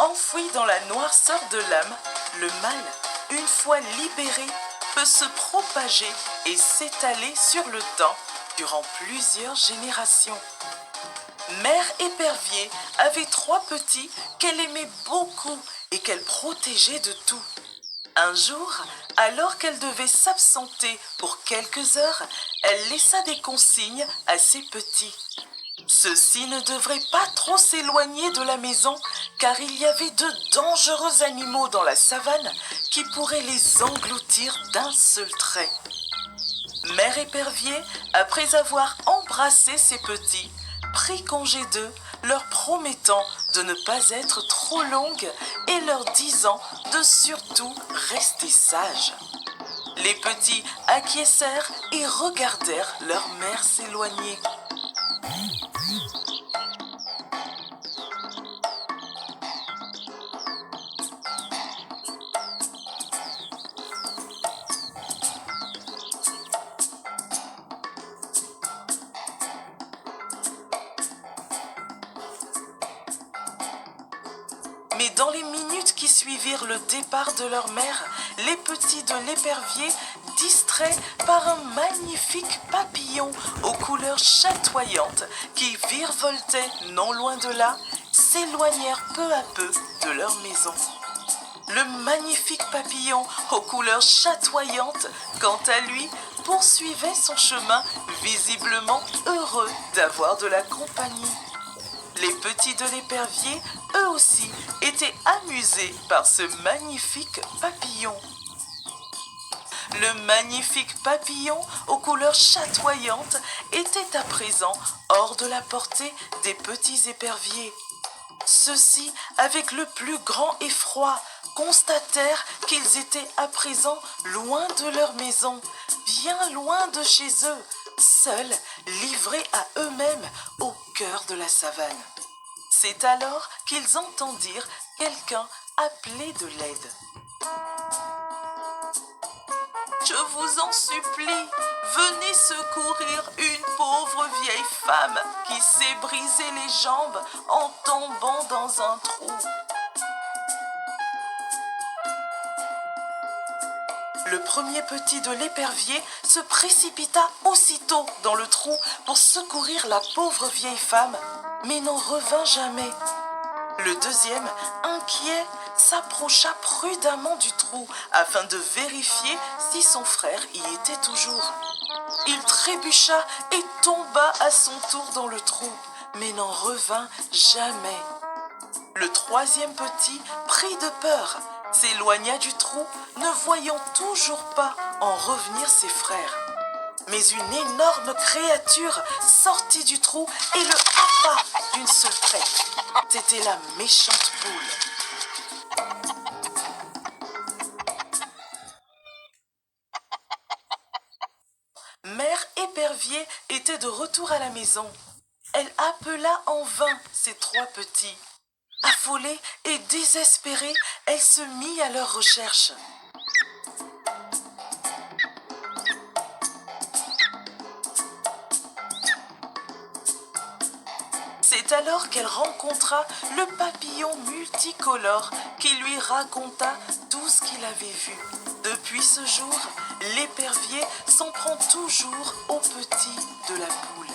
Enfoui dans la noirceur de l'âme, le mal, une fois libéré, peut se propager et s'étaler sur le temps durant plusieurs générations. Mère Épervier avait 3 petits qu'elle aimait beaucoup et qu'elle protégeait de tout. Un jour, alors qu'elle devait s'absenter pour quelques heures, elle laissa des consignes à ses petits. Ceux-ci ne devraient pas trop s'éloigner de la maison car il y avait de dangereux animaux dans la savane qui pourraient les engloutir d'un seul trait. Mère Épervier, après avoir embrassé ses petits, prit congé d'eux, leur promettant de ne pas être trop longue et leur disant de surtout rester sages. Les petits acquiescèrent et regardèrent leur mère s'éloigner. Mais dans les minutes qui suivirent le départ de leur mère, les petits de l'Épervier, distraits par un magnifique papillon aux couleurs chatoyantes qui virevoltait non loin de là, s'éloignèrent peu à peu de leur maison. Le magnifique papillon aux couleurs chatoyantes, quant à lui, poursuivait son chemin, visiblement heureux d'avoir de la compagnie. Les petits de l'Épervier, eux aussi, étaient amusés par ce magnifique papillon. Le magnifique papillon aux couleurs chatoyantes était à présent hors de la portée des petits éperviers. Ceux-ci, avec le plus grand effroi, constatèrent qu'ils étaient à présent loin de leur maison, bien loin de chez eux, seuls, livrés à eux-mêmes au cœur de la savane. C'est alors qu'ils entendirent quelqu'un appeler de l'aide. « Je vous en supplie, venez secourir une pauvre vieille femme qui s'est brisé les jambes en tombant dans un trou. » Le premier petit de l'Épervier se précipita aussitôt dans le trou pour secourir la pauvre vieille femme, mais n'en revint jamais. Le deuxième, inquiet, s'approcha prudemment du trou afin de vérifier si son frère y était toujours. Il trébucha et tomba à son tour dans le trou, mais n'en revint jamais. Le troisième petit, pris de peur, s'éloigna du trou, ne voyant toujours pas en revenir ses frères. Mais une énorme créature sortit du trou et le happa d'une seule traite. C'était la méchante poule. Mère Épervier était de retour à la maison. Elle appela en vain ses 3 petits. Affolée et désespérée, elle se mit à leur recherche. C'est alors qu'elle rencontra le papillon multicolore qui lui raconta tout ce qu'il avait vu. Depuis ce jour, l'Épervier s'en prend toujours aux petits de la poule.